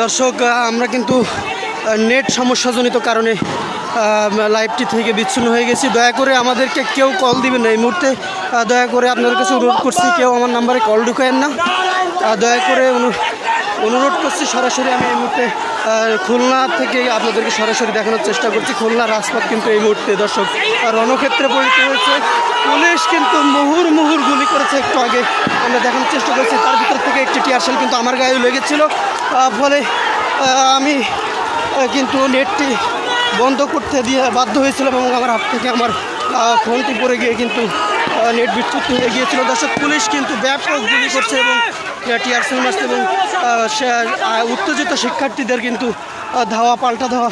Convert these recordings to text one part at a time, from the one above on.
দর্শক, আমরা কিন্তু নেট সমস্যাজনিত কারণে লাইভটি থেকে বিচ্ছিন্ন হয়ে গেছি। দয়া করে আমাদেরকে কেউ কল দিবেন না এই মুহূর্তে। দয়া করে আপনাদের কাছে অনুরোধ করছি, কেউ আমার নাম্বারে কল ঢুকায়েন না। দয়া করে অনুরোধ করছি। সরাসরি আমি এই মুহূর্তে খুলনা থেকে আপনাদেরকে সরাসরি দেখানোর চেষ্টা করছি। খুলনা রাজপথ কিন্তু এই মুহূর্তে দর্শক রণক্ষেত্রে পরিণত হয়েছে। পুলিশ কিন্তু মুহুর্মুহুর গুলি করেছে একটু আগে, আমরা দেখানোর চেষ্টা করছি। তার ভিতর থেকে একটি টিয়ারশেল কিন্তু আমার গায়ে লেগেছিল, ফলে আমি কিন্তু নেটটি বন্ধ করতে দিয়ে বাধ্য হয়েছিলাম এবং আমার হাত থেকে আমার ফোনটি পড়ে গিয়ে কিন্তু নেট বিচ্যুত হয়ে গিয়েছিল। দর্শক, পুলিশ কিন্তু ব্যাপক গুলি করছে এবং টিয়ারশেল মারছে এবং উত্তেজিত শিক্ষার্থীদের কিন্তু ধাওয়া পাল্টা ধাওয়া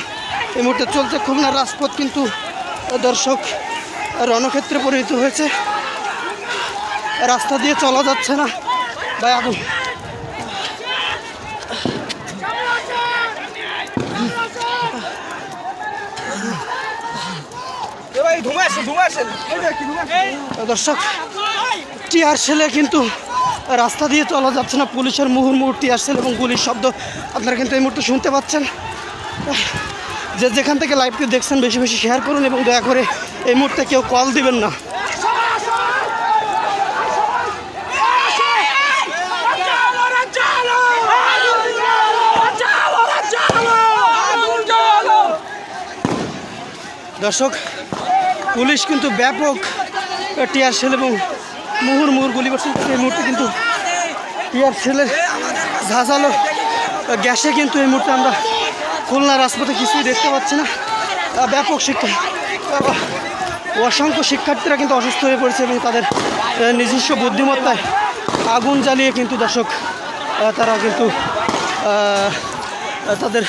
এই মুহূর্তে চলছে। খুলনার রাজপথ কিন্তু দর্শক রণক্ষেত্রে পরিণত হয়েছে। রাস্তা দিয়ে চলা যাচ্ছে না ভাই, আগুন। দর্শক, টিয়ারশেলে কিন্তু রাস্তা দিয়ে চলা যাচ্ছে না। পুলিশের মুহুর্মুহু টিয়ারশেল এবং গুলির শব্দ আপনারা কিন্তু এই মুহূর্তে শুনতে পাচ্ছেন। যে যেখান থেকে লাইভটি দেখছেন বেশি বেশি শেয়ার করুন এবং দয়া করে এই মুহূর্তে কেউ কল দিবেন না। দর্শক, পুলিশ কিন্তু ব্যাপক টিয়ারশেল এবং মুহুর্মুহুর গুলি করছে। এই মুহূর্তে কিন্তু টিয়ারশেলের ঝাঁঝালো গ্যাসে কিন্তু এই মুহূর্তে আমরা খুলনা রাজপথে কিছুই দেখতে পাচ্ছি না। ব্যাপক অসংখ্য শিক্ষার্থীরা কিন্তু অসুস্থ হয়ে পড়েছে এবং তাদের নিজস্ব বুদ্ধিমত্তায় আগুন জ্বালিয়ে কিন্তু দর্শক তারা কিন্তু তাদের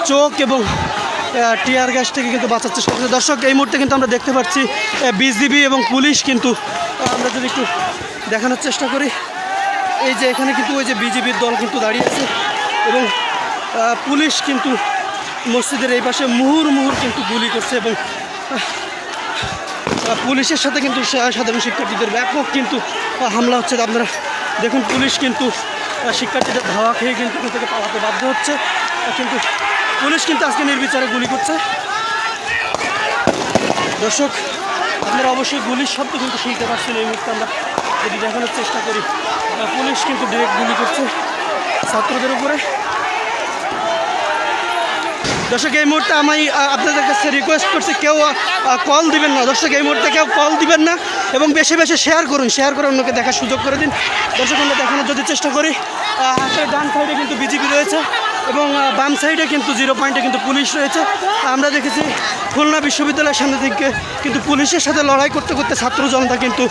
চোখ এবং টিয়ার গ্যাস থেকে কিন্তু বাঁচার চেষ্টা করছে। দর্শক, এই মুহূর্তে কিন্তু আমরা দেখতে পাচ্ছি বিজিবি এবং পুলিশ কিন্তু, আমরা যদি একটু দেখানোর চেষ্টা করি, এই যে এখানে কিন্তু ওই যে বিজিবির দল কিন্তু দাঁড়িয়ে আছে এবং পুলিশ কিন্তু মসজিদের এই পাশে মুহুর্মুহুর কিন্তু গুলি করছে এবং পুলিশের সাথে কিন্তু সাধারণ শিক্ষার্থীদের ব্যাপক কিন্তু হামলা হচ্ছে। আপনারা দেখুন, পুলিশ কিন্তু শিক্ষার্থীদের ধাওয়া খেয়ে কিন্তু এখান থেকে পালাতে বাধ্য হচ্ছে, কিন্তু পুলিশ কিন্তু আজকে নির্বিচারে গুলি করছে। দর্শক, আপনারা অবশ্যই গুলির শব্দ কিন্তু শুনতে পাচ্ছেন। এই মুহূর্তে আমরা যদি দেখানোর চেষ্টা করি, পুলিশ কিন্তু ডিরেক্ট গুলি করছে ছাত্রদের উপরে। দর্শক, এই মুহূর্তে আমি আপনাদের কাছে রিকোয়েস্ট করছি, কেউ কল দিবেন না। দর্শক, এই মুহূর্তে কেউ কল দিবেন না এবং বেশি বেশি শেয়ার করুন, শেয়ার করে অন্যকে দেখার সুযোগ করে দিন। দর্শক, আমরা দেখানোর যদি চেষ্টা করি, হাতের ডান সাইডে কিন্তু বিজিবি রয়েছে এবং বাম সাইডে কিন্তু 0 পয়েন্টে কিন্তু পুলিশ রয়েছে। আমরা দেখেছি খুলনা বিশ্ববিদ্যালয়ের সামনে থেকে কিন্তু পুলিশের সাথে লড়াই করতে করতে ছাত্র জনতা কিন্তু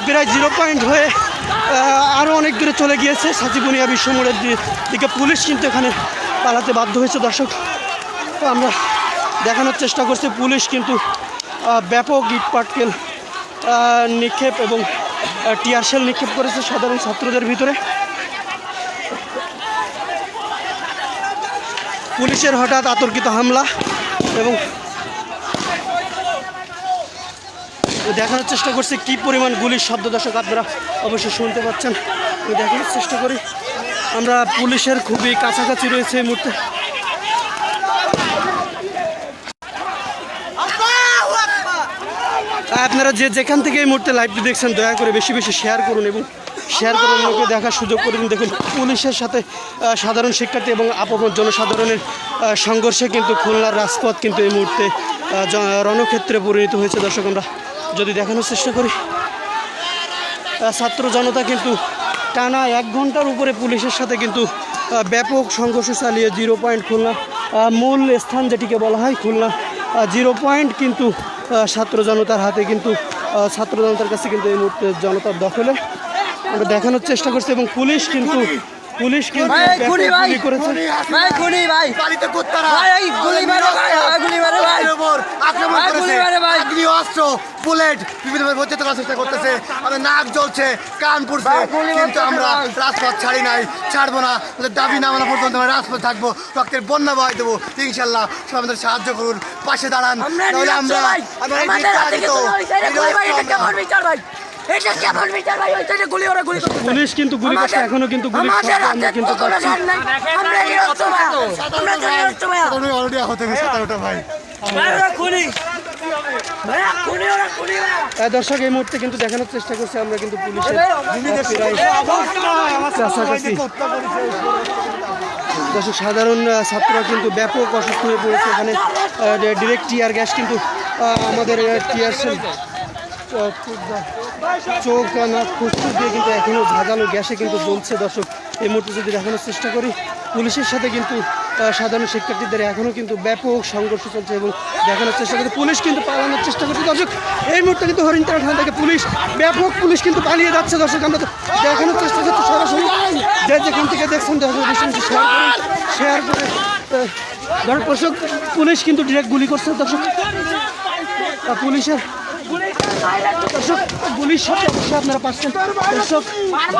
প্রায় 0 পয়েন্ট হয়ে আরও অনেক দূরে চলে গিয়েছে সাজিবুনিয়া বিশ্ব মোড়ের দিকে। পুলিশ কিন্তু এখানে পালাতে বাধ্য হয়েছে। দর্শক, আমরা দেখানোর চেষ্টা করছি, পুলিশ কিন্তু ব্যাপক ইট পাটকেল নিক্ষেপ এবং টিয়ারশেল নিক্ষেপ করেছে সাধারণ ছাত্রদের ভিতরে। পুলিশের হঠাৎ আতর্কিত হামলা এবং দেখানোর চেষ্টা করছি কী পরিমাণ গুলির শব্দ। দর্শক, আপনারা অবশ্যই শুনতে পাচ্ছেন। দেখানোর চেষ্টা করি, আমরা পুলিশের খুবই কাছাকাছি রয়েছে এই মুহূর্তে। আপনারা যে যেখান থেকে এই মুহূর্তে লাইভটি দেখছেন দয়া করে বেশি বেশি শেয়ার করুন এবং শেয়ার করে অন্যকে দেখার সুযোগ করে দিন। দেখুন, পুলিশের সাথে সাধারণ শিক্ষার্থী এবং আপামর জনসাধারণের সংঘর্ষে কিন্তু খুলনার রাজপথ কিন্তু এই মুহূর্তে রণক্ষেত্রে পরিণত হয়েছে। দর্শক, আমরা যদি দেখানোর চেষ্টা করি, ছাত্র জনতা কিন্তু টানা 1 ঘন্টার উপরে পুলিশের সাথে কিন্তু ব্যাপক সংঘর্ষ চালিয়ে 0 পয়েন্ট খুলনা মূল স্থান যেটিকে বলা হয় খুলনা 0 পয়েন্ট কিন্তু ছাত্র জনতার হাতে কিন্তু ছাত্র জনতার কাছে কিন্তু এই মুহূর্তে জনতার দখলে আমরা দেখানোর চেষ্টা করছি এবং পুলিশ কিন্তু গুলি করেছে। বুলেট বিভিন্ন চেষ্টা করতেছে, আমাদের নাক জ্বলছে, কান পড়ছে, কিন্তু আমরা রাজপথ ছাড়ি নাই, ছাড়বো না। আমাদের দাবি না মানা পর্যন্ত আমরা রাজপথ থাকবো, রক্তের বন্যা বহাই দেবো। ইনশাল্লাহ সবাই আমাদের সাহায্য করুন, পাশে দাঁড়ান, নাহলে আমরা এটা কেমন বিচার ভাই? ওইখানে গুলি ওরা গুলি করতেছে। পুলিশ কিন্তু গুলি করছে, এখনো কিন্তু গুলি আমাদের শব্দ আমরা হাতে কিন্তু কোনো পাচ্ছি। জ্ঞান নাই। আমরা নিরস্ত ভাই। আমরা তো নিরস্ত ভাই। অলরেডি আহত হয়ে গেছে 17টা ভাই। ওরা খুনি। ভাইয়া, খুনি ওরা খুনি ভাইয়া। দর্শক এই মুহূর্তে কিন্তু দেখানোর চেষ্টা করছি আমরা কিন্তু পুলিশের প্রায় কাছাকাছি। দর্শক সাধারণ ছাত্ররা কিন্তু ব্যাপক অসুস্থ হয়ে পড়েছে এখানে। ডিরেক্ট টিয়ার গ্যাস কিন্তু আমাদের টিয়ার চোখ নাক ফুসফুস দিয়ে কিন্তু এখনও ঝাঁঝালো গ্যাসে কিন্তু জ্বলছে। দর্শক এই মুহূর্তে যদি দেখানোর চেষ্টা করি, পুলিশের সাথে কিন্তু সাধারণ শিক্ষার্থীদের এখনও কিন্তু ব্যাপক সংঘর্ষ চলছে এবং দেখানোর চেষ্টা করছে। পুলিশ কিন্তু পালানোর চেষ্টা করছে। দর্শক এই মুহূর্তে কিন্তু হরিণতারা থানা থেকে পুলিশ কিন্তু পালিয়ে যাচ্ছে। দর্শক আমরা তো দেখানোর চেষ্টা করছি সরাসরি, যে যেখান থেকে দেখছেন শেয়ার করে দর্শক পুলিশ কিন্তু ডিরেক্ট গুলি করছে। দর্শক পুলিশের দর্শক গুলির সাথে অবশ্যই আপনারা পাচ্ছেন। দর্শক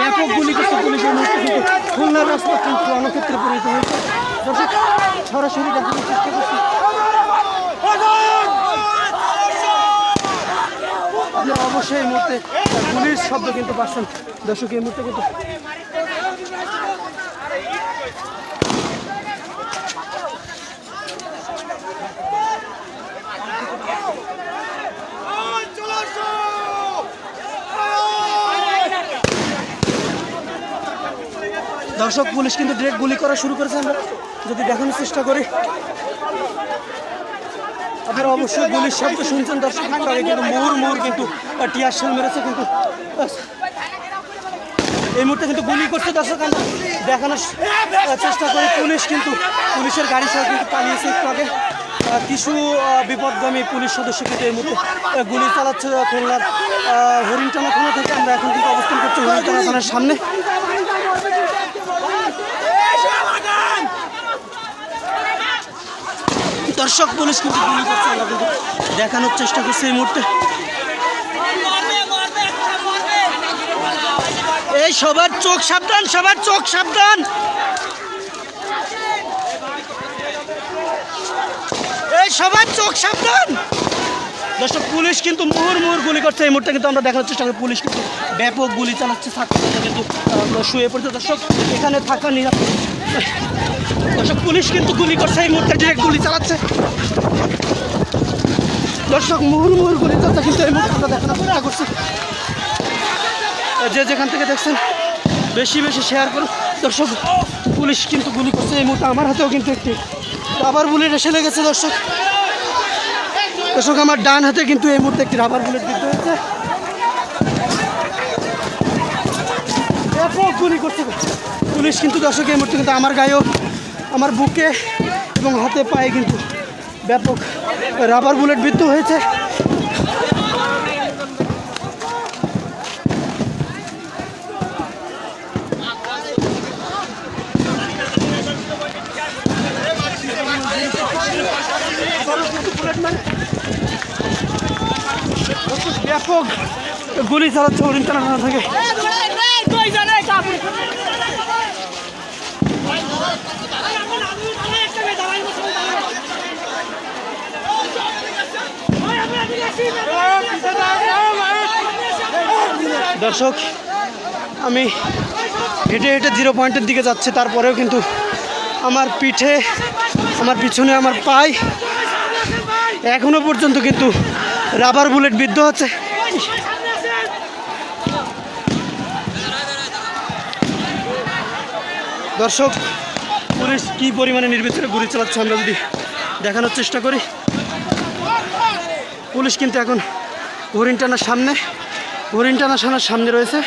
ব্যাপক গুলি করছে পুলিশের মধ্যে কিন্তু খুলনার রাস্তা কিন্তু রণক্ষেত্রে পরিণত হয়েছে। দর্শক সরাসরি দেখানোর চেষ্টা করছি। আপনারা অবশ্যই এই মুহূর্তে গুলির শব্দ কিন্তু পাচ্ছেন। দর্শক এই মুহূর্তে কিন্তু দর্শক পুলিশ কিন্তু ডিরেক্ট গুলি করা শুরু করেছে। আমরা যদি দেখানোর চেষ্টা করি, আপনারা অবশ্যই গুলির শব্দ শুনছেন। দর্শক আগে কিন্তু মুহুর কিন্তু টিয়ার শেল মেরেছে কিন্তু এই মুহূর্তে কিন্তু গুলি করছে। দর্শক আমরা দেখানোর চেষ্টা করি, পুলিশের গাড়ি সহ কিন্তু পালিয়েছে একটু আগে। কিছু বিপদগামী পুলিশ সদস্য কিন্তু এই মুহূর্তে গুলি চালাচ্ছে খুলনার হরিণটানা থানা থেকে। আমরা এখন কিন্তু অবস্থান করছি হরিণটানা থানার সামনে। দর্শক পুলিশ কিন্তু গুলি করছে, আমরা কিন্তু দেখানোর চেষ্টা করছি এই মুহূর্তে। এই সবার চোখ সাবধান, সবার চোখ সাবধান। এই সবার চোখ সাবধান। দর্শক পুলিশ কিন্তু মুহুর গুলি করছে এই মুহূর্তে কিন্তু আমরা দেখানোর চেষ্টা করি। পুলিশ কিন্তু ব্যাপক গুলি চালাচ্ছে, ছাত্ররা কিন্তু শুয়ে পড়ছে। দর্শক এখানে থাকা নিরাপদ। দর্শক পুলিশ কিন্তু গুলি করছে এই মুহূর্তে, ডিরেক্ট গুলি চালাচ্ছে। দর্শক মুহুর গুলি চলছে কিন্তু এই মুহূর্তে আমরা দেখানোর চেষ্টা করছি। যে যেখান থেকে দেখছেন বেশি শেয়ার করুন। দর্শক পুলিশ কিন্তু গুলি করছে এই মুহূর্তে। আমার হাতেও কিন্তু একটি রাবার বুলেট এসে লেগেছে। দর্শক আমার ডান হাতে কিন্তু এই মুহূর্তে একটি রাবার বুলেট বিদ্ধ হয়েছে। ব্যাপক গুলি করছে পুলিশ কিন্তু। দর্শক এই মুহূর্তে কিন্তু আমার গায়েও, আমার বুকে এবং হাতে পায়ে কিন্তু ব্যাপক রাবার বুলেট বিদ্ধ হয়েছে। ব্যাপক গুলি চালাচ্ছে হরিণটানা থানা থেকে। দর্শক আমি হেঁটে 0 পয়েন্টের দিকে যাচ্ছি, তারপরেও কিন্তু আমার পিঠে, আমার পিছনে, আমার পায়ে এখনো পর্যন্ত কিন্তু রাবার বুলেট বিদ্ধ হচ্ছে। দর্শক পুলিশ কী পরিমাণে নির্বিচারে গুলি চালাচ্ছে আমরা যদি দেখানোর চেষ্টা করি। পুলিশ কিন্তু এখন হরিণটানার থানার সামনে রয়েছে।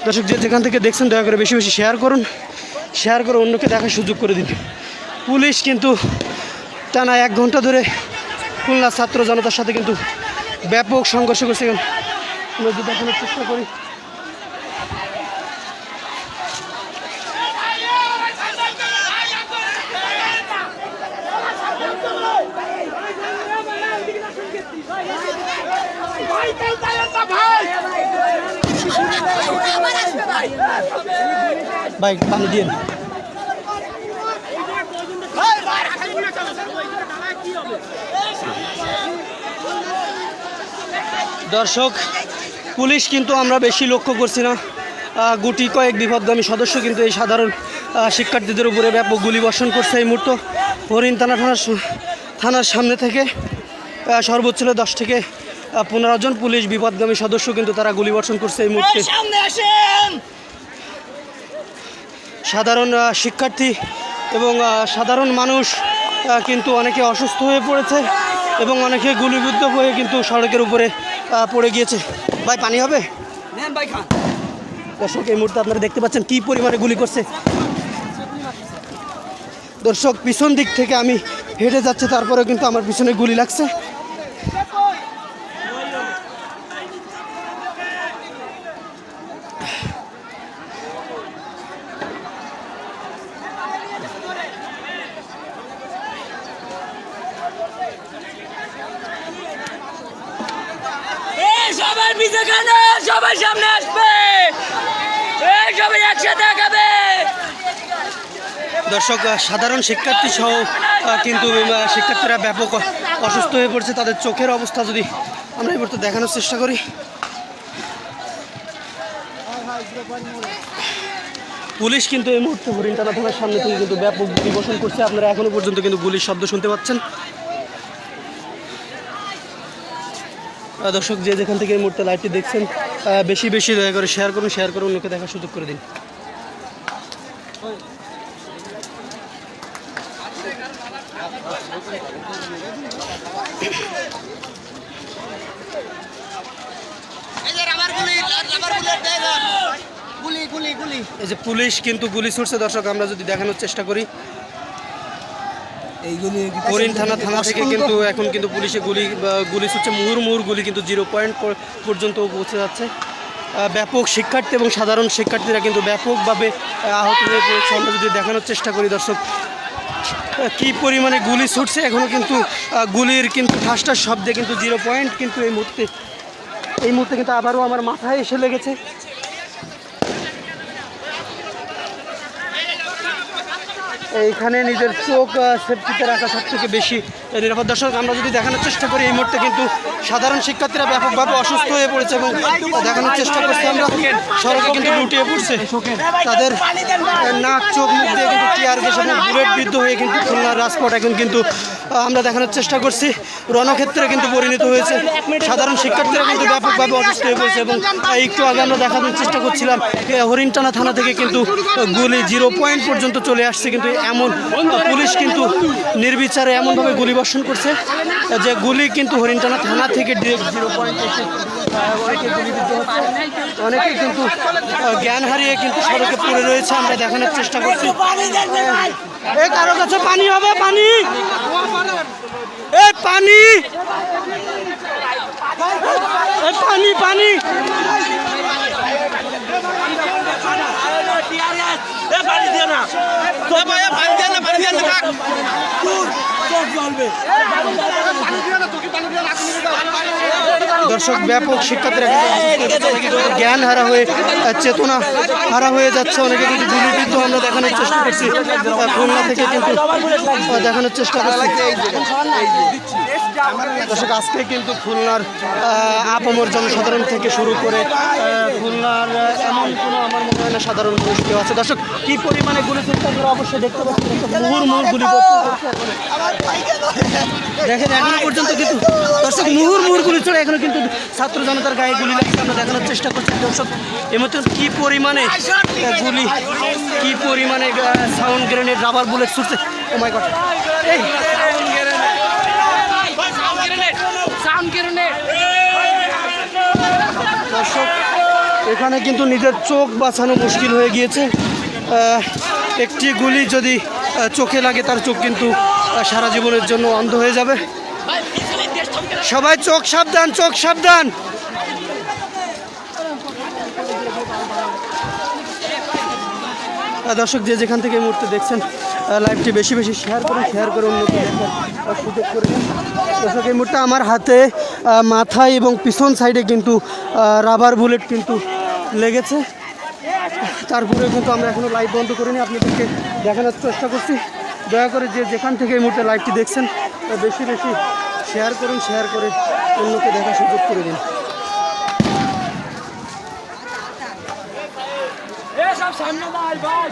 দর্শক যে যেখান থেকে দেখছেন দয়া করে বেশি শেয়ার করে অন্যকে দেখার সুযোগ করে দিন। পুলিশ কিন্তু টানা 1 ঘন্টা ধরে খুলনা ছাত্র জনতার সাথে কিন্তু ব্যাপক সংঘর্ষ করছে। আমরা যদি দেখানোর চেষ্টা করি, ভাই পানি দিয়ে দর্শক, পুলিশ কিন্তু আমরা বেশি লক্ষ্য করছি না, গুটি কয়েক বিপদগামী সদস্য কিন্তু এই সাধারণ শিক্ষার্থীদের উপরে ব্যাপক গুলিবর্ষণ করছে। এই মুহূর্তে হরিণ থানার সামনে থেকে সর্বোচ্চ 10 থেকে 15 জন পুলিশ বিপদগামী সদস্য কিন্তু তারা গুলিবর্ষণ করছে এই মুহূর্তে। সাধারণ শিক্ষার্থী এবং সাধারণ মানুষ কিন্তু অনেকে অসুস্থ হয়ে পড়েছে এবং অনেকে গুলিবিদ্ধ হয়ে কিন্তু সড়কের উপরে পড়ে গিয়েছে। ভাই পানি হবে? দর্শক, এই মুহূর্তে আপনারা দেখতে পাচ্ছেন কী পরিমাণে গুলি করছে। দর্শক, পিছন দিক থেকে আমি হেঁটে যাচ্ছি, তারপরে কিন্তু আমার পিছনে গুলি লাগছে। সবাই পিছে কেন, সবাই সামনে আসবে, সবাই একসাথে আগাবে। দর্শক, সাধারণ শিক্ষার্থী সহ কিন্তু শিক্ষার্থীরা ব্যাপক অসুস্থ হয়ে পড়ছে। তাদের চোখের অবস্থা যদি আমরা এই মুহূর্তে দেখানোর চেষ্টা করি, পুলিশ কিন্তু এই মুহূর্তে হরিণটানা থানার সামনে থেকে কিন্তু ব্যাপক গুলিবর্ষণ করছে। আপনারা এখনো পর্যন্ত কিন্তু গুলির শব্দ শুনতে পাচ্ছেন। দর্শক, যে যেখান থেকে এই মুহূর্তে লাইভটি দেখছেন, বেশি বেশি দয়া করে শেয়ার করে অন্যকে দেখার সুযোগ করে দিন। এই যে পুলিশ কিন্তু গুলি ছুটছে। দর্শক, আমরা যদি দেখানোর চেষ্টা করি, হরিণ থানা থেকে কিন্তু এখন কিন্তু পুলিশে গুলি ছুটছে। মুহুর্মুহুর গুলি কিন্তু 0 পয়েন্ট পর্যন্ত পৌঁছে যাচ্ছে। ব্যাপক শিক্ষার্থী এবং সাধারণ শিক্ষার্থীরা কিন্তু ব্যাপকভাবে আহত হয়ে পড়েছে। আমরা যদি দেখানোর চেষ্টা করি দর্শক, কী পরিমাণে গুলি ছুটছে। এখনও কিন্তু গুলির কিন্তু ঠাসটার শব্দে কিন্তু 0 পয়েন্ট কিন্তু এই মুহূর্তে কিন্তু আবারও আমার মাথায় এসে লেগেছে। এইখানে নিজের চোখ সেফটিতে রাখা সব থেকে বেশি নিরাপদ। দর্শক, আমরা যদি দেখানোর চেষ্টা করি, এই মুহূর্তে কিন্তু সাধারণ শিক্ষার্থীরা ব্যাপকভাবে অসুস্থ হয়ে পড়েছে এবং দেখানোর চেষ্টা করছি আমরা, সড়কে কিন্তু লুটিয়ে পড়ছে। তাদের নাক চোখ মুখ দিয়ে কিন্তু টিয়ার গ্যাস এবং বুলেট বিদ্ধ হয়ে কিন্তু খুলনার রাজপথ এখন কিন্তু আমরা দেখানোর চেষ্টা করছি রণক্ষেত্রে কিন্তু পরিণত হয়েছে। সাধারণ শিক্ষার্থীরা কিন্তু ব্যাপকভাবে অসুস্থ হয়ে পড়েছে এবং একটু আগে আমরা দেখানোর চেষ্টা করছিলাম হরিণটানা থানা থেকে কিন্তু গুলি 0 পয়েন্ট পর্যন্ত চলে আসছে। কিন্তু এমন পুলিশ কিন্তু নির্বিচারে এমনভাবে গুলিবর্ষণ করছে যে গুলি কিন্তু হরিণটানা থানা থেকে ডিরেক্ট 0 পয়েন্ট এসে অনেকে গুলিবিদ্ধ হচ্ছে, অনেকে কিন্তু জ্ঞান হারিয়ে কিন্তু সড়কে পড়ে রয়েছে। আমরা দেখানোর চেষ্টা করছি। এই কারো কাছে পানি হবে? পানি, এই পানি, পানি, পানি। দর্শক, ব্যাপক শিক্ষার্থীরা জ্ঞান হারা হয়ে চেতনা হারা হয়ে যাচ্ছে, অনেকে কিন্তু গুলিবিদ্ধ। আমরা দেখানোর চেষ্টা করছি খুলনা থেকে কিন্তু দেখানোর চেষ্টা করছি। দর্শক, আজকে কিন্তু খুলনার আপামর জনসাধারণ থেকে শুরু করে খুলনার এমন কোনো আমার মনে হয় না সাধারণ মানুষ কেউ আছে। দর্শক, কি পরিমাণে গুলি চলছে আপনারা অবশ্যই দেখতে পাচ্ছেন। মুহুর্মুহুর গুলি দেখেন এখনো পর্যন্ত কিন্তু দর্শক মুহুর্মুহুর গুলি চলে এখনো কিন্তু ছাত্র জনতার গায়ে গুলি লাগছে। আমরা দেখানোর চেষ্টা করছি দর্শক এর মধ্যে কি পরিমাণে গুলি, কি পরিমাণে সাউন্ড গ্রেনেড, রাবার বুলেট ছুটছে। ও মাই গড, এই দর্শক, এখানে কিন্তু নিজের চোখ বাঁচানো মুশকিল হয়ে গিয়েছে। একটি গুলি যদি চোখে লাগে তার চোখ কিন্তু সারা জীবনের জন্য অন্ধ হয়ে যাবে। সবাই চোখ সাবধান, চোখ সাবধান। দর্শক, যে যেখান থেকে এই মুহূর্তে দেখছেন লাইভটি বেশি বেশি শেয়ার করে অন্যকে দেখার সুযোগ করে দিন। দর্শক, এই মুহূর্তে আমার হাতে, মাথায় এবং পিছন সাইডে কিন্তু রাবার বুলেট কিন্তু লেগেছে। তারপরে কিন্তু আমরা এখনও লাইভ বন্ধ করিনি, আপনাদেরকে দেখানোর চেষ্টা করছি। দয়া করে যে যেখান থেকে এই মুহূর্তে লাইভটি দেখছেন বেশি বেশি শেয়ার করে অন্যকে দেখার সুযোগ করে দিন। সব সামনে দাঁড়াই ভাই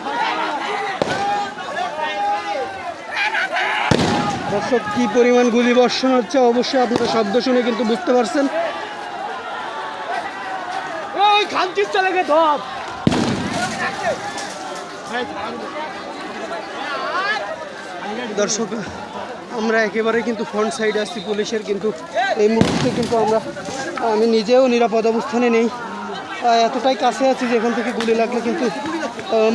দর্শক কি পরিমাণ গুলি বর্ষণ হচ্ছে অবশ্যই আপনারা শব্দ শুনে কিন্তু বুঝতে পারছেন। ওই খানকির চলে গে ধপ দর্শক আমরা একেবারে কিন্তু ফ্রন্ট সাইডে আসছি পুলিশের, কিন্তু এই মুহূর্তে কিন্তু আমি নিজেও নিরাপদ অবস্থানে নেই। এতটাই কাছে আছি যে এখান থেকে গুলি লাগলে কিন্তু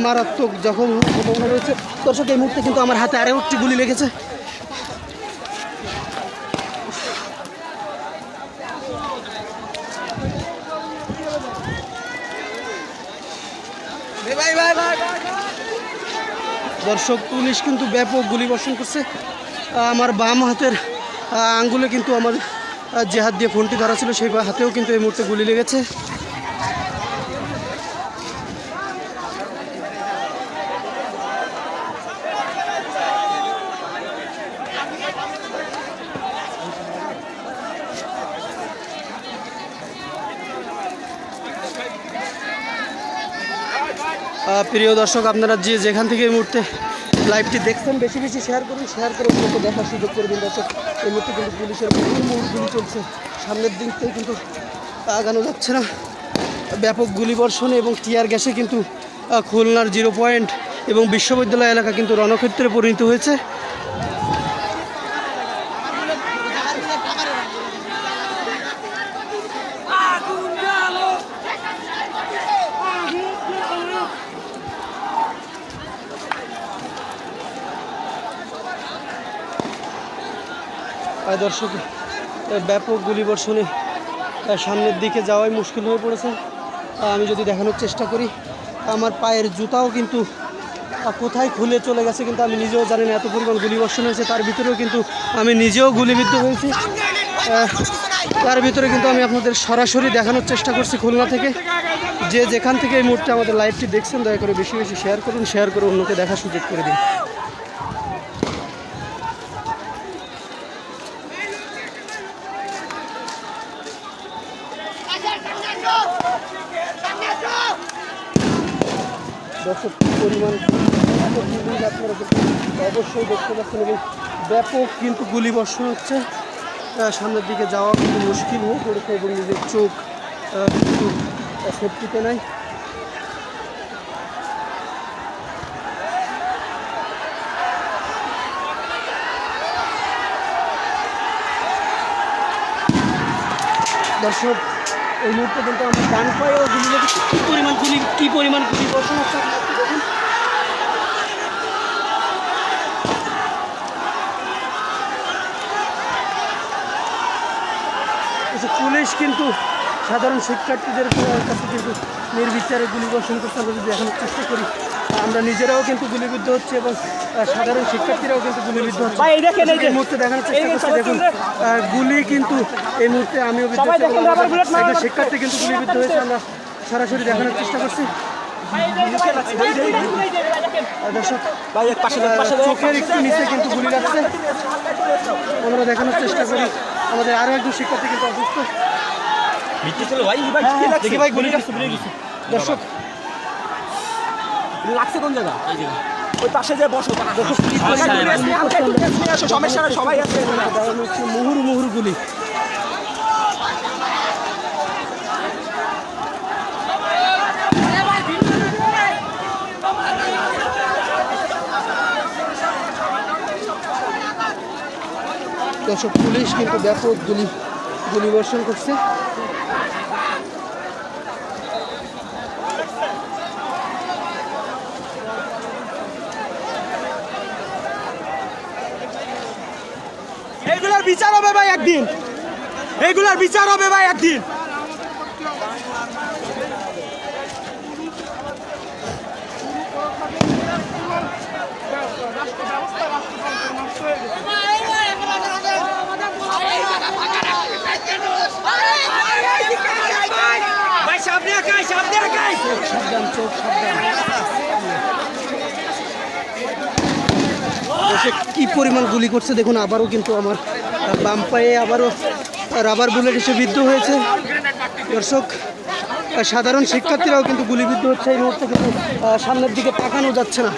মারাত্মক জখম হওয়ার সম্ভাবনা রয়েছে। দর্শক এই মুহূর্তে কিন্তু আমার হাতে আরও একটি গুলি লেগেছে। দর্শক পুলিশ কিন্তু ব্যাপক গুলি বর্ষণ করছে। আমার বাম হাতের আঙ্গুলে কিন্তু আমার যে হাত দিয়ে ফোনটি ধরা ছিল সেই হাতেও কিন্তু এই মুহূর্তে গুলি লেগেছে। প্রিয় দর্শক আপনারা যেখান থেকে এই মুহূর্তে লাইভটি দেখছেন বেশি বেশি শেয়ার করুন, শেয়ার করে অন্যকে দেখার সুযোগ করে দিন। দর্শক এই মুহূর্তে কিন্তু পুলিশের মুহুর্মুহুর গুলি চলছে, সামনের দিক থেকে কিন্তু আগানো যাচ্ছে না। ব্যাপক গুলিবর্ষণে এবং টিয়ার গ্যাসে কিন্তু খুলনার 0 পয়েন্ট এবং বিশ্ববিদ্যালয় এলাকা কিন্তু রণক্ষেত্রে পরিণত হয়েছে। দর্শক ব্যাপক গুলিবর্ষণে সামনের দিকে যাওয়াই মুশকিল হয়ে পড়েছে। আমি যদি দেখানোর চেষ্টা করি আমার পায়ের জুতাও কিন্তু কোথায় খুলে চলে গেছে, কিন্তু আমি নিজেও জানি না এত পরিমাণ গুলিবর্ষণ হয়েছে। তার ভিতরেও কিন্তু আমি নিজেও গুলিবিদ্ধ হয়েছি। তার ভিতরে কিন্তু আমি আপনাদের সরাসরি দেখানোর চেষ্টা করছি খুলনা থেকে। যেখান থেকে এই মুহূর্তে আমাদের লাইভটি দেখছেন দয়া করে বেশি বেশি শেয়ার করুন, শেয়ার করে অন্যকে দেখার সুযোগ করে দিন। দর্শক পরিমাণ আপনারা অবশ্যই দেখতে পাচ্ছেন এবং ব্যাপক কিন্তু গুলি বর্ষণ হচ্ছে। সামনের দিকে যাওয়া কিন্তু মুশকিল হয়ে পড়েছে এবং নিজের চোখ কিন্তু সেফটিতে নাই। দর্শক এই মুহূর্তে কিন্তু আমার ডান পায়েও গুলি লেগেছে। কী পরিমাণ গুলি বর্ষণ হচ্ছে দেখুন। পুলিশ কিন্তু সাধারণ শিক্ষার্থীদের কাছে কিন্তু নির্বিচারে গুলি বর্ষণ করতে আমরা যদি দেখানোর চেষ্টা করি আমরা নিজেরাও কিন্তু গুলিবিদ্ধ হচ্ছে এবং সাধারণ শিক্ষার্থীরাও কিন্তু গুলিবিদ্ধ হচ্ছে। এই মুহূর্তে দেখানোর চেষ্টা করছি দেখুন গুলি কিন্তু এই মুহূর্তে আমিও শিক্ষার্থী কিন্তু গুলিবিদ্ধ হয়েছে। আমরা সরাসরি দেখানোর চেষ্টা করছি। দর্শক চোখের একটু নিচে কিন্তু গুলি লাগছে। আমরা দেখানোর চেষ্টা করি আমাদের আরও একজন শিক্ষার্থী কিন্তু অসুস্থ। দেখি ভাই গুলি দর্শক লাগছে কোন জায়গা? ওই পাশে যে বসো সমস্যা সবাই আছে। মুহুর গুলি দর্শক পুলিশ কিন্তু ব্যাপক গুলিবর্ষণ করছে। এইগুলার বিচার হবে ভাই একদিন, এইগুলার বিচার হবে ভাই একদিন। কি পরিমাণ গুলি করছে দেখুন। আবারও কিন্তু আমার বাম পায়ে আবারও রাবার বুলেট এসে বিদ্ধ হয়েছে। দর্শক সাধারণ শিক্ষার্থীরাও কিন্তু গুলিবিদ্ধ হচ্ছে এই মুহূর্তে, কিন্তু সামনের দিকে তাকানো যাচ্ছে না।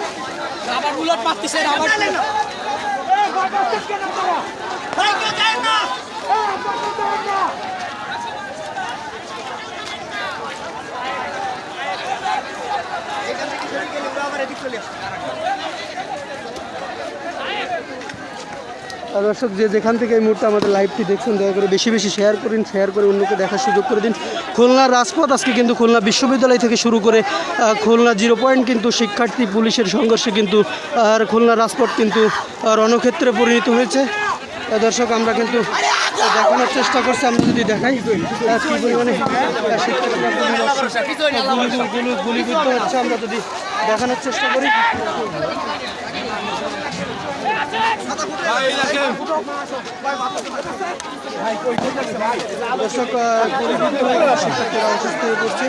দর্শক যে যেখান থেকে এই মুহূর্তে আমাদের লাইভটি দেখছেন দয়া করে বেশি বেশি শেয়ার করুন, শেয়ার করে অন্যকে দেখার সুযোগ করে দিন। খুলনার রাজপথ আজকে কিন্তু খুলনা বিশ্ববিদ্যালয় থেকে শুরু করে খুলনা 0 পয়েন্ট কিন্তু শিক্ষার্থী পুলিশের সংঘর্ষে কিন্তু আর খুলনার রাজপথ কিন্তু রণক্ষেত্রে পরিণত হয়েছে। দর্শক আমরা কিন্তু দেখানোর চেষ্টা করছি, আমরা যদি দেখাই কী পরিমাণে শিক্ষার্থীরা গুলিবিদ্ধ হচ্ছে, আমরা যদি দেখানোর চেষ্টা করি। দর্শক শিক্ষার্থীরা অসুস্থ হয়ে পড়ছে,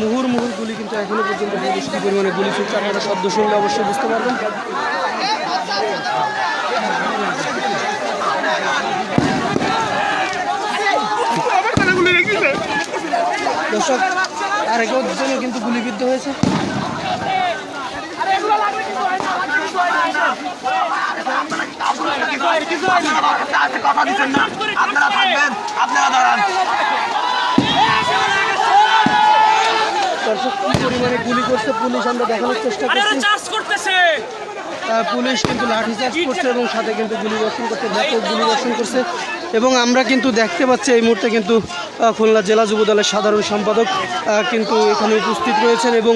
মুহুর্মুহুর গুলি কিন্তু এখনো পর্যন্ত বেশি পরিমাণে গুলি চলছে। আপনারা শব্দ শুনলে অবশ্যই বুঝতে পারবেন। দর্শক আরেকজনও কিন্তু গুলিবিদ্ধ হয়েছে। কথা দিচ্ছেন না, আপনারা থাকবেন, আপনারা দাঁড়ান। দর্শক কি পরিমাণে গুলি করছে পুলিশ আমরা দেখানোর চেষ্টা করছি। পুলিশ কিন্তু লাঠিচার্জ করছে এবং সাথে কিন্তু গুলি বর্ষণ করছে, ব্যাপক গুলি বর্ষণ করছে। এবং আমরা কিন্তু দেখতে পাচ্ছি এই মুহূর্তে কিন্তু খুলনা জেলা যুবদলের সাধারণ সম্পাদক কিন্তু এখানে উপস্থিত রয়েছেন এবং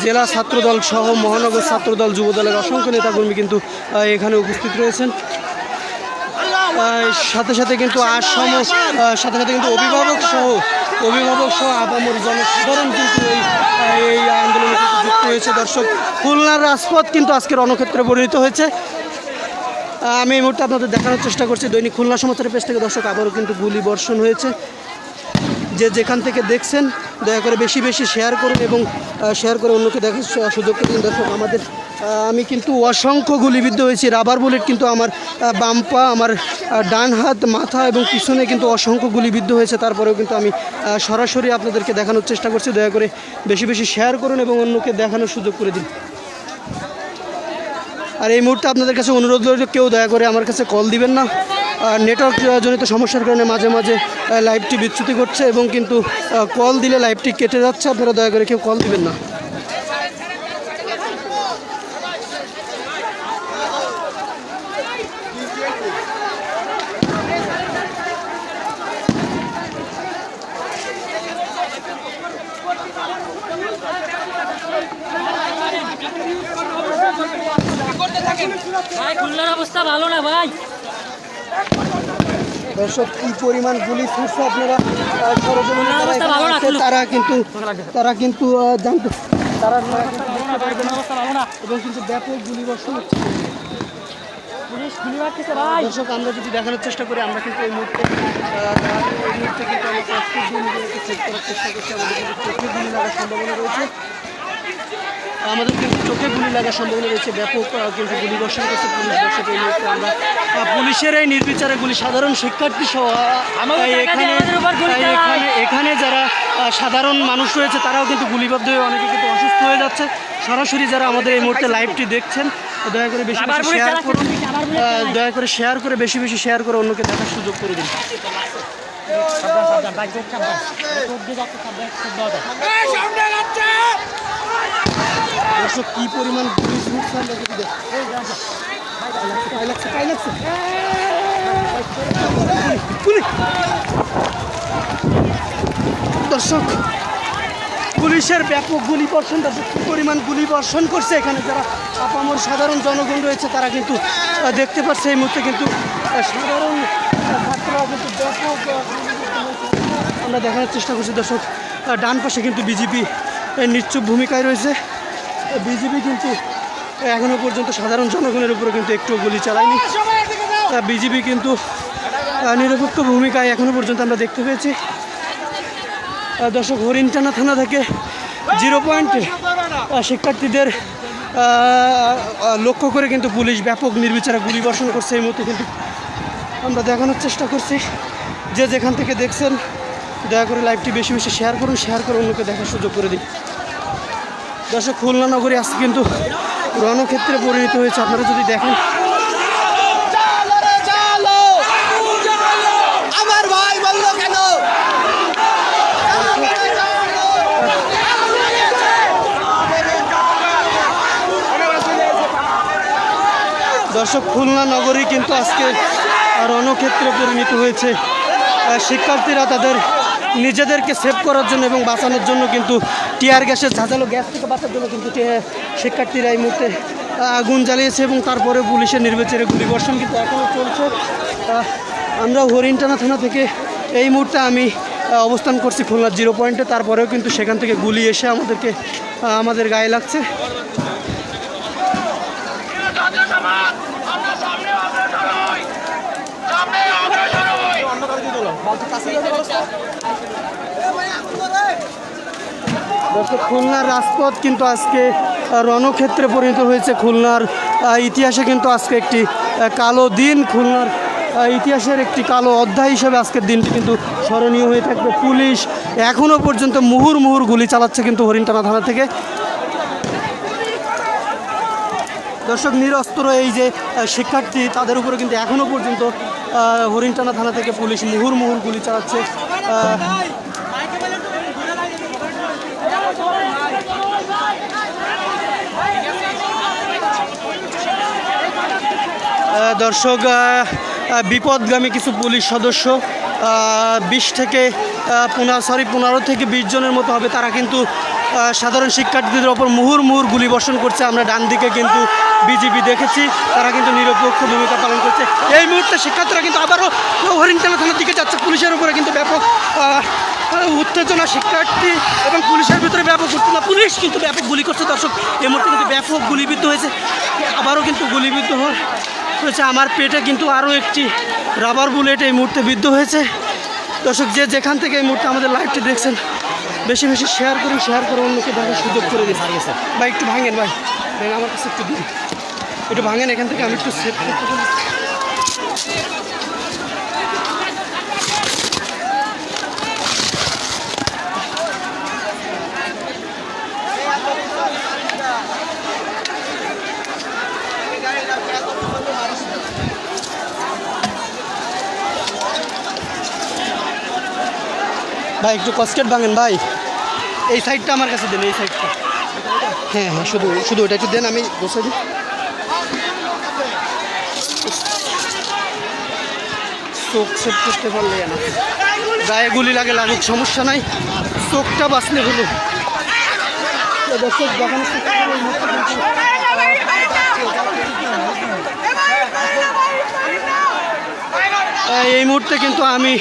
জেলা ছাত্রদল সহ মহানগর ছাত্রদল যুবদলের অসংখ্য নেতাকর্মী কিন্তু এখানে উপস্থিত রয়েছেন। সাথে সাথে কিন্তু সাথে সাথে কিন্তু অভিভাবক সহ আপামর জনসাধারণ কিন্তু এই আন্দোলনে কিন্তু যুক্ত হয়েছে। দর্শক খুলনার রাজপথ কিন্তু আজকে রণক্ষেত্রে পরিণত হয়েছে। আমি এই মুহূর্তে আপনাদের দেখানোর চেষ্টা করছি দৈনিক খুলনা সমাচারের পেজ থেকে। দর্শক আবারও কিন্তু গুলি বর্ষণ হয়েছে। যে যেখান থেকে দেখছেন দয়া করে বেশি বেশি শেয়ার করুন এবং শেয়ার করে অন্যকে দেখার সুযোগ করে দিন। দর্শক আমি কিন্তু অসংখ্য গুলিবিদ্ধ হয়েছি, রাবার বুলেট কিন্তু আমার বাম পা, আমার ডান হাত, মাথা এবং পিছনে কিন্তু অসংখ্য গুলিবিদ্ধ হয়েছে। তারপরেও কিন্তু আমি সরাসরি আপনাদেরকে দেখানোর চেষ্টা করছি। দয়া করে বেশি বেশি শেয়ার করুন এবং অন্যকে দেখানোর সুযোগ করে দিন। আর এই মুহূর্তে আপনাদের কাছে অনুরোধ রইল, কেউ দয়া করে আমার কাছে কল দিবেন না। নেটওয়ার্ক জনিত সমস্যার কারণে মাঝে মাঝে লাইভটি বিচ্যুতি করছে এবং কিন্তু কল দিলে লাইভটি কেটে যাচ্ছে। আপনারা দয়া করে কেউ কল দিবেন না। ভাই খুলনার অবস্থা ভালো না ভাই। দর্শক কি পরিমাণ গুলি ছুটছে আপনারা সরজমিনে তারা কিন্তু জানতে তারা এবং কিন্তু ব্যাপক গুলি বর্ষণ হচ্ছে। দর্শক আমরা যদি দেখানোর চেষ্টা করি, আমরা কিন্তু এই মুহূর্তে কিন্তু আমরা চেক করার চেষ্টা করছি। আমাদের কিন্তু চোখে গুলি লাগার সম্ভাবনা রয়েছে। ব্যাপক কিন্তু গুলি বর্ষণ করছে পুলিশ। দর্শক এই মুহূর্তে আমরা পুলিশের এই নির্বিচারে গুলি সাধারণ শিক্ষার্থী সহ এখানে যারা সাধারণ মানুষ রয়েছে তারাও কিন্তু গুলিবদ্ধ হয়ে অনেকে কিন্তু অসুস্থ হয়ে যাচ্ছে। সরাসরি যারা আমাদের এই মুহূর্তে লাইভটি দেখছেন দয়া করে বেশি বেশি শেয়ার করুন, দয়া করে শেয়ার করে বেশি বেশি শেয়ার করে অন্যকে দেখার সুযোগ করে দিন। দর্শক কি পরিমাণ গুলি ছুটছে আমরা যদি দর্শক পুলিশের ব্যাপক গুলি বর্ষণ, দর্শক কি পরিমাণ গুলি বর্ষণ করছে। এখানে যারা আপামর সাধারণ জনগণ রয়েছে তারা কিন্তু দেখতে পাচ্ছে এই মুহূর্তে কিন্তু সাধারণ ছাত্ররা কিন্তু ব্যাপক আমরা দেখানোর চেষ্টা করছি। দর্শক ডান পাশে কিন্তু বিজেপি নিশ্চুপ ভূমিকায় রয়েছে। বিজেপি কিন্তু এখনও পর্যন্ত সাধারণ জনগণের উপরে কিন্তু একটু গুলি চালায়নি। বিজেপি কিন্তু নিরপেক্ষ ভূমিকায় এখনও পর্যন্ত আমরা দেখতে পেয়েছি। দর্শক হরিণটানা থানা থেকে 0 পয়েন্টে শিক্ষার্থীদের লক্ষ্য করে কিন্তু পুলিশ ব্যাপক নির্বিচারে গুলি বর্ষণ করছে। এই মুহূর্তে কিন্তু আমরা দেখানোর চেষ্টা করছি। যে যেখান থেকে দেখছেন দয়া করে লাইভটি বেশি বেশি শেয়ার করে অন্যকে দেখার সুযোগ করে দিন। দর্শক, খুলনা নগরী আজকে কিন্তু রণক্ষেত্রে পরিণত হয়েছে। আপনারা যদি দেখেন, আমার ভাই বললো কেন? দর্শক, খুলনা নগরী কিন্তু আজকে রণক্ষেত্রে পরিণত হয়েছে। শিক্ষার্থীরা তাদের নিজেদেরকে সেভ করার জন্য এবং বাঁচানোর জন্য কিন্তু টিয়ার গ্যাসের ঝাঁঝালো গ্যাস থেকে বাঁচার জন্য কিন্তু শিক্ষার্থীরা এই মুহূর্তে আগুন জ্বালিয়েছে এবং তারপরে পুলিশের নির্বিচারে গুলিবর্ষণ কিন্তু এখনও চলছে। আমরা হরিণটানা থানা থেকে এই মুহূর্তে আমি অবস্থান করছি খুলনার 0 পয়েন্টে। তারপরেও কিন্তু সেখান থেকে গুলি এসে আমাদের গায়ে লাগছে। দর্শক, খুলনার রাজপথ কিন্তু আজকে রণক্ষেত্রে পরিণত হয়েছে। খুলনার ইতিহাসে কিন্তু আজকে একটি কালো দিন, খুলনার ইতিহাসের একটি কালো অধ্যায় হিসেবে আজকের দিনটি কিন্তু স্মরণীয় হয়ে থাকবে। পুলিশ এখনও পর্যন্ত মুহুর্মুহুর গুলি চালাচ্ছে কিন্তু হরিণটানা থানা থেকে। দর্শক, নিরস্ত্র এই যে শিক্ষার্থী, তাদের উপরে কিন্তু এখনও পর্যন্ত হরিণটানা থানা থেকে পুলিশ মুহুর্মুহুর গুলি চালাচ্ছে। দর্শক, বিপদগামী কিছু পুলিশ সদস্য 15 থেকে 20 জনের মতো হবে, তারা কিন্তু সাধারণ শিক্ষার্থীদের ওপর মুহুর্মুহুর গুলি বর্ষণ করছে। আমরা ডান দিকে কিন্তু বিজিবি দেখেছি, তারা কিন্তু নিরপেক্ষ ভূমিকা পালন করছে। এই মুহূর্তে শিক্ষার্থীরা কিন্তু আবারও হরিণটানা থানার দিকে যাচ্ছে। পুলিশের উপরে কিন্তু ব্যাপক উত্তেজনা, শিক্ষার্থী এবং পুলিশের ভিতরে ব্যাপক উত্তেজনা। পুলিশ কিন্তু ব্যাপক গুলি করছে। দর্শক, এই মুহূর্তে কিন্তু ব্যাপক গুলিবিদ্ধ হয়েছে, আবারও কিন্তু গুলিবিদ্ধ হয়েছে। আমার পেটে কিন্তু আরও একটি রাবার বুলেট এই মুহূর্তে বিদ্ধ হয়েছে। দর্শক, যে যেখান থেকে এই মুহূর্তে আমাদের লাইভটি দেখছেন, বেশি বেশি শেয়ার করে অন্যকে দেখার সুযোগ করে দিন। ভাই একটু ভাঙেন, ভাই আমার কাছে একটু দিন, একটু ভাঙেন এখান থেকে, আমি একটু সেভ করতে পারি। ভাই একটু কস্কেট ভাঙেন ভাই, এই সাইডটা আমার কাছে দেন, এই সাইডটা। হ্যাঁ, শুধু ওটা একটু দেন, আমি বসে দিই। চোখ সেভ করতে পারলে না, গায়ে গুলি লাগুক, সমস্যা নাই, চোখটা বাঁচলে হলো। দর্শক, দেখানো এই মুহূর্তে কিন্তু আমি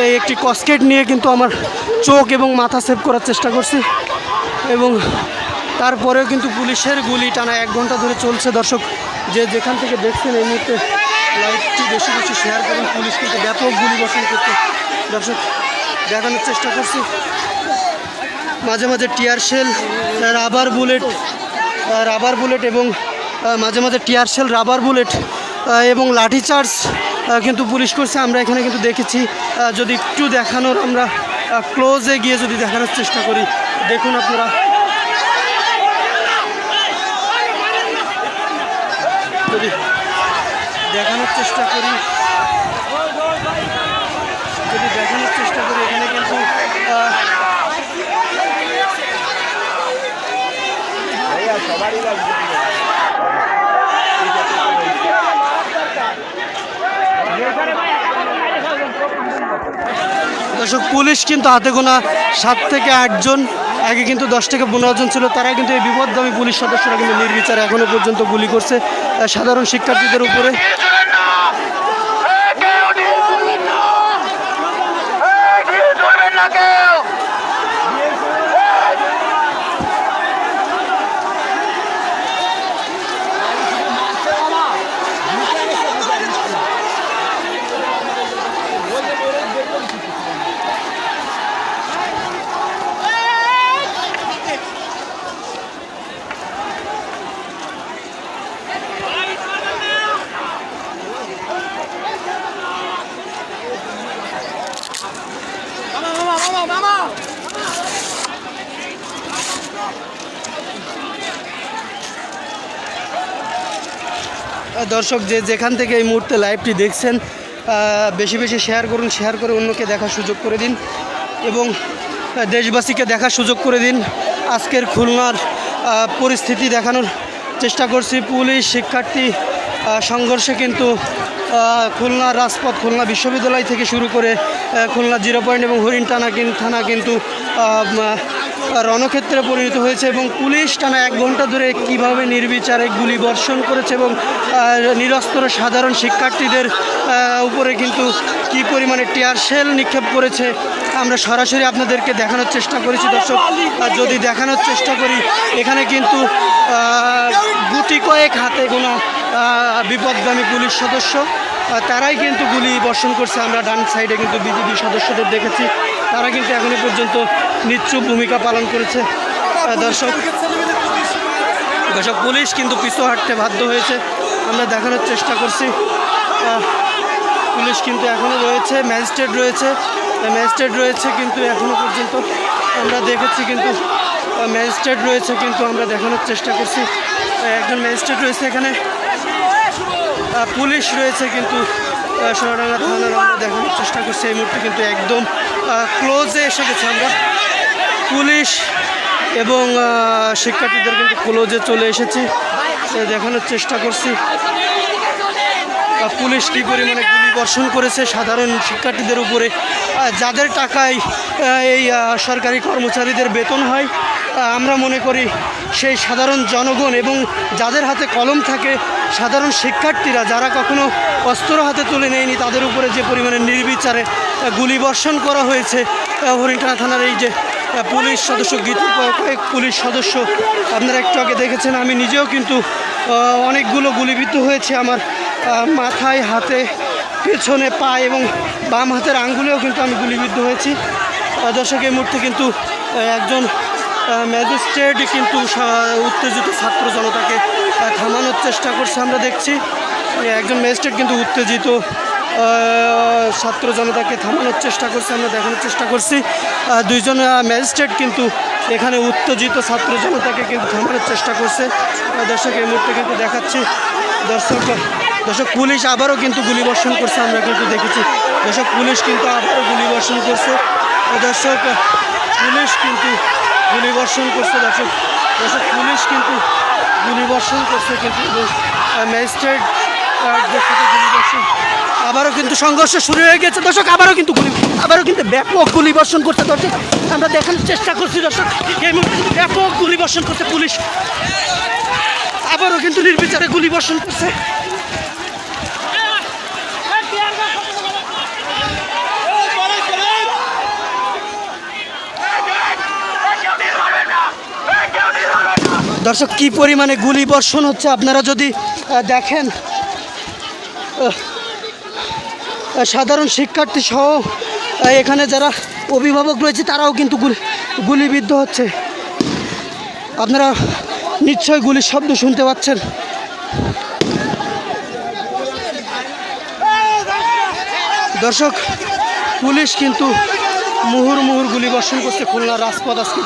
এই একটি কস্কেট নিয়ে কিন্তু আমার চোখ এবং মাথা সেভ করার চেষ্টা করছি এবং তারপরেও কিন্তু পুলিশের গুলি টানা 1 ঘন্টা ধরে চলছে। দর্শক, যে যেখান থেকে দেখছেন এই মুহূর্তে লাইভটি বেশি বেশি শেয়ার করুন। পুলিশ কিন্তু ব্যাপক গুলি বর্ষণ করছে। দর্শক, দেখানোর চেষ্টা করছি, মাঝে মাঝে টিয়ার শেল, রাবার বুলেট এবং মাঝে মাঝে টিয়ার শেল, রাবার বুলেট এবং লাঠিচার্জ কিন্তু পুলিশ করছে। আমরা এখানে কিন্তু দেখেছি, যদি একটু দেখানোর, আমরা ক্লোজে গিয়ে যদি দেখানোর চেষ্টা করি, দেখুন আপনারা, যদি দেখানোর চেষ্টা করি এখানে কিন্তু দর্শক, পুলিশ কিন্তু হাতে গোনা 7 থেকে 8 জন, আগে কিন্তু 10 থেকে 15 জন ছিল, তারা কিন্তু এই বিপদগামী পুলিশ সদস্যরা কিন্তু নির্বিচারে এখনও পর্যন্ত গুলি করছে সাধারণ শিক্ষার্থীদের উপরে। দর্শক যেখান থেকে এই মুহূর্তে লাইভটি দেখছেন বেশি বেশি শেয়ার করুন, শেয়ার করে অন্যকে দেখার সুযোগ করে দিন এবং দেশবাসীকে দেখার সুযোগ করে দিন। আজকের খুলনার পরিস্থিতি দেখানোর চেষ্টা করছি। পুলিশ শিক্ষার্থী সংঘর্ষে কিন্তু খুলনা রাজপথ, খুলনা বিশ্ববিদ্যালয় থেকে শুরু করে খুলনা 0 পয়েন্ট এবং হরিণটানা থানা কিন্তু রণক্ষেত্রে পরিণত হয়েছে এবং পুলিশ টানা 1 ঘন্টা ধরে কীভাবে নির্বিচারে গুলি বর্ষণ করেছে এবং নিরস্ত্র সাধারণ শিক্ষার্থীদের উপরে কিন্তু কী পরিমাণে টিয়ার শেল নিক্ষেপ করেছে আমরা সরাসরি আপনাদেরকে দেখানোর চেষ্টা করেছি। দর্শক, যদি দেখানোর চেষ্টা করি, এখানে কিন্তু গুটি কয়েক হাতে গোনা বিপদগামী পুলিশ সদস্য, তারাই কিন্তু গুলি বর্ষণ করছে। আমরা ডান সাইডে কিন্তু বিজিবি সদস্যদের দেখেছি, তারা কিন্তু এখনো পর্যন্ত নিশ্চুপ ভূমিকা পালন করেছে। দর্শক, পুলিশ কিন্তু পিছু হাঁটতে বাধ্য হয়েছে, আমরা দেখানোর চেষ্টা করছি। পুলিশ কিন্তু এখনও রয়েছে, ম্যাজিস্ট্রেট রয়েছে কিন্তু এখনও পর্যন্ত আমরা দেখেছি কিন্তু ম্যাজিস্ট্রেট রয়েছে কিন্তু আমরা দেখানোর চেষ্টা করছি। একজন ম্যাজিস্ট্রেট রয়েছে এখানে, পুলিশ রয়েছে কিন্তু সোনাডাঙ্গা থানার আমরা দেখানোর চেষ্টা করছি। এই মুহূর্তে কিন্তু একদম ক্লোজে এসে গেছে আমরা, পুলিশ এবং শিক্ষার্থীদের কিন্তু ক্লোজে চলে এসেছি, দেখানোর চেষ্টা করছি পুলিশ কী পরিমাণে গুলি বর্ষণ করেছে সাধারণ শিক্ষার্থীদের উপরে, যাদের টাকায় এই সরকারি কর্মচারীদের বেতন হয়। আমরা মনে করি সেই সাধারণ জনগণ এবং যাদের হাতে কলম থাকে, সাধারণ শিক্ষার্থীরা যারা কখনো অস্ত্র হাতে তুলে নেয়নি, তাদের উপরে যে পরিমাণে নির্বিচারে গুলি বর্ষণ করা হয়েছে। হরিণটানা থানার এই যে পুলিশ সদস্য, কয়েক পুলিশ সদস্য আপনারা একটু আগে দেখেছেন, আমি নিজেও কিন্তু অনেকগুলো গুলিবিদ্ধ হয়েছে। আমার মাথায়, হাতে, পেছনে, পায়ে এবং বাম হাতের আঙ্গুলেও কিন্তু আমি গুলিবিদ্ধ হয়েছি। দর্শক, এই মুহূর্তে কিন্তু একজন ম্যাজিস্ট্রেট কিন্তু উত্তেজিত ছাত্র জনতাকে থামানোর চেষ্টা করছে। আমরা দেখছি একজন ম্যাজিস্ট্রেট কিন্তু উত্তেজিত ছাত্র জনতাকে থামানোর চেষ্টা করছে, আমরা দেখানোর চেষ্টা করছি। দুইজন ম্যাজিস্ট্রেট কিন্তু এখানে উত্তেজিত ছাত্র জনতাকে কিন্তু থামানোর চেষ্টা করছে। দর্শক, এই মুহূর্তে কিন্তু দেখাচ্ছি। দর্শক, পুলিশ আবারও কিন্তু গুলি বর্ষণ করছে, আমরা কিন্তু দেখেছি। দর্শক, পুলিশ কিন্তু আবারও গুলি বর্ষণ করছে। দর্শক, পুলিশ কিন্তু গুলি বর্ষণ করছে। দর্শক, পুলিশ কিন্তু গুলি বর্ষণ করছে কিন্তু ম্যাজিস্ট্রেট গুলি বর্ষণ, আবারও কিন্তু সংঘর্ষ শুরু হয়ে গেছে। দর্শক, আবারও কিন্তু ব্যাপক গুলি বর্ষণ করছে। দর্শক, আমরা দেখানোর চেষ্টা করছি। দর্শক, এই মুহূর্তে ব্যাপক গুলি বর্ষণ করছে পুলিশ, আবারও কিন্তু নির্বিচারে গুলি বর্ষণ করছে। দর্শক, কি পরিমাণে গুলি বর্ষণ হচ্ছে আপনারা যদি দেখেন, সাধারণ শিক্ষার্থী সহ এখানে যারা অভিভাবক রয়েছে তারাও কিন্তু গুলিবিদ্ধ হচ্ছে। আপনারা নিশ্চয়ই গুলির শব্দ শুনতে পাচ্ছেন। দর্শক, পুলিশ কিন্তু মুহুর্মুহুর গুলি বর্ষণ করছে। খুলনার রাজপথ আজকে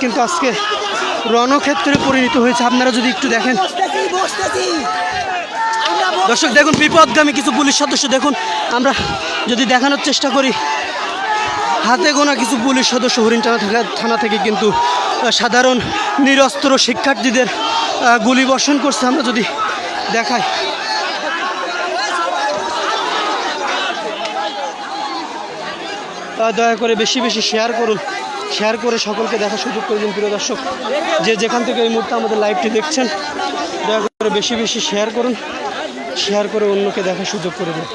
কিন্তু আজকে রণক্ষেত্রে পরিণত হয়েছে। আপনারা যদি একটু দেখেন, দর্শক দেখুন, বিপদগামী কিছু পুলিশ সদস্য দেখুন, আমরা যদি দেখানোর চেষ্টা করি, হাতে গোনা কিছু পুলিশ সদস্য হরিণটানা থানা থেকে কিন্তু সাধারণ নিরস্ত্র শিক্ষার্থীদের গুলি বর্ষণ করছে। আমরা যদি দেখাই, দয়া করে বেশি বেশি শেয়ার করুন, শেয়ার করে সকলকে দেখার সুযোগ করে দিন। প্রিয় দর্শক, যেখান থেকে এই মুহূর্তে আমাদের লাইভটি দেখছেন, দয়া করে বেশি বেশি শেয়ার করুন, শেয়ার করে অন্যকে দেখার সুযোগ করে দিন।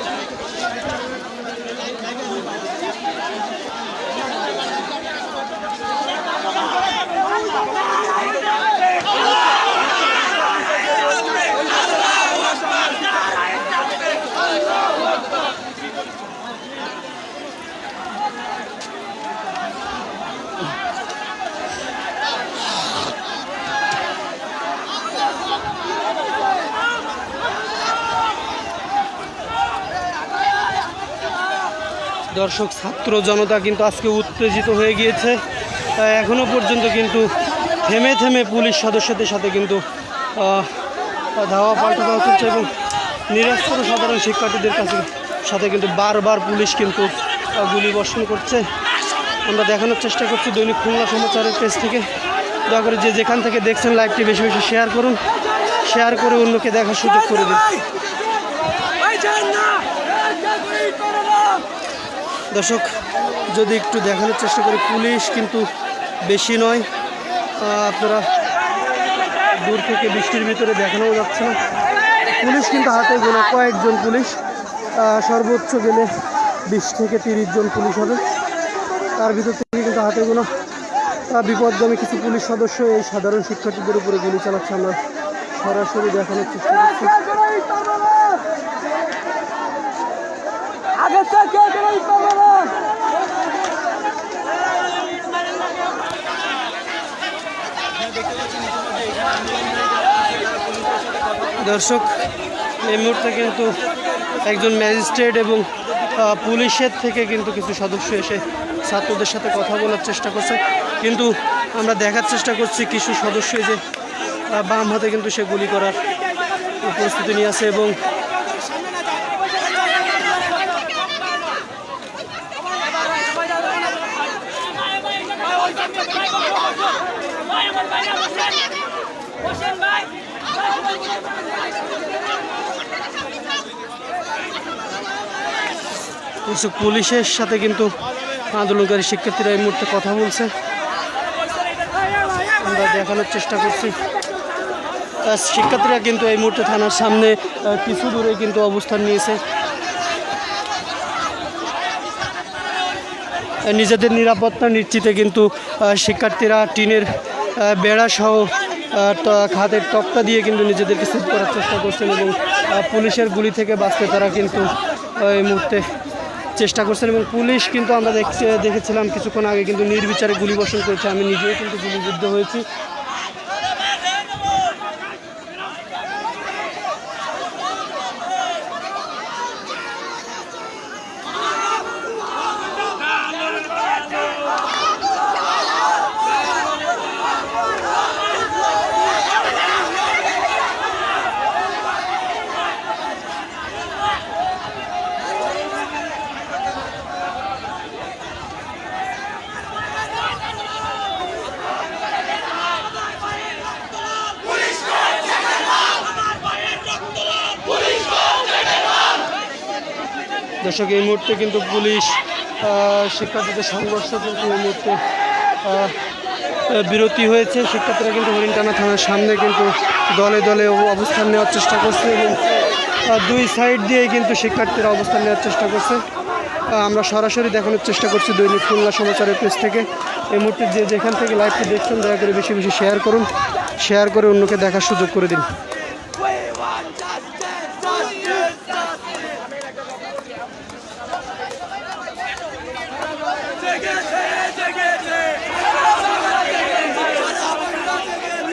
দর্শক, ছাত্র জনতা কিন্তু আজকে উত্তেজিত হয়ে গিয়েছে। এখনও পর্যন্ত কিন্তু থেমে থেমে পুলিশ সদস্যদের সাথে কিন্তু ধাওয়া পাল্টা দেওয়া চলছে এবং নিরস্ত্র সাধারণ শিক্ষার্থীদের কাছে সাথে কিন্তু বারবার পুলিশ কিন্তু গুলি বর্ষণ করছে। আমরা দেখানোর চেষ্টা করছি দৈনিক খুলনা সমাচারের পেজ থেকে। দয়া করে যে যেখান থেকে দেখছেন লাইভটি বেশি বেশি শেয়ার করুন, শেয়ার করে অন্যকে দেখার সুযোগ করে দিন। দর্শক যদি একটু দেখানোর চেষ্টা করি, পুলিশ কিন্তু বেশি নয়, আপনারা দূর থেকে বৃষ্টির ভিতরে দেখানো যাচ্ছে না। পুলিশ কিন্তু হাতে গোনা কয়েকজন পুলিশ, সর্বোচ্চ গেলে 20 থেকে 30 জন পুলিশ হবে। তার ভিতর থেকে কিন্তু হাতে গোনা বিপদগামী কিছু পুলিশ সদস্য এই সাধারণ শিক্ষার্থীদের উপরে গুলি চালাচ্ছে। আমরা সরাসরি দেখানোর চেষ্টা করছি। দর্শক এই মুহূর্তে কিন্তু একজন ম্যাজিস্ট্রেট এবং পুলিশের থেকে কিন্তু কিছু সদস্য এসে ছাত্রদের সাথে কথা বলার চেষ্টা করছে, কিন্তু আমরা দেখার চেষ্টা করছি কিছু সদস্য যে বাম হাতে কিন্তু সে গুলি করার প্রস্তুতি নিয়ে আছে এবং কিছু পুলিশের সাথে কিন্তু আন্দোলনকারী শিক্ষার্থীরা এই মুহূর্তে কথা বলছে। আমরা দেখানোর চেষ্টা করছি শিক্ষার্থীরা কিন্তু এই মুহূর্তে থানার সামনে কিছু দূরে কিন্তু অবস্থান নিয়েছে। নিজেদের নিরাপত্তা নিশ্চিতে কিন্তু শিক্ষার্থীরা টিনের বেড়া সহ হাতের তক্তা দিয়ে কিন্তু নিজেদেরকে সেভ করার চেষ্টা করছেন এবং পুলিশের গুলি থেকে বাঁচতে তারা কিন্তু এই মুহূর্তে চেষ্টা করছেন এবং পুলিশ কিন্তু আমরা দেখেছিলাম কিছুক্ষণ আগে কিন্তু নির্বিচারে গুলি বর্ষণ করেছে। আমি নিজেও কিন্তু গুলিবিদ্ধ হয়েছি। দর্শক এই মুহূর্তে কিন্তু পুলিশ শিক্ষার্থীদের সংঘর্ষ কিন্তু এই মুহূর্তে বিরতি হয়েছে। শিক্ষার্থীরা কিন্তু হরিণটানা থানার সামনে কিন্তু দলে দলে অবস্থান নেওয়ার চেষ্টা করছে এবং দুই সাইড দিয়েই কিন্তু শিক্ষার্থীরা অবস্থান নেওয়ার চেষ্টা করছে। আমরা সরাসরি দেখানোর চেষ্টা করছি দৈনিক খুলনা সমাচারের পেজ থেকে। এই মুহূর্তে যে যেখান থেকে লাইভটি দেখছেন দয়া করে বেশি বেশি শেয়ার করুন, শেয়ার করে অন্যকে দেখার সুযোগ করে দিন।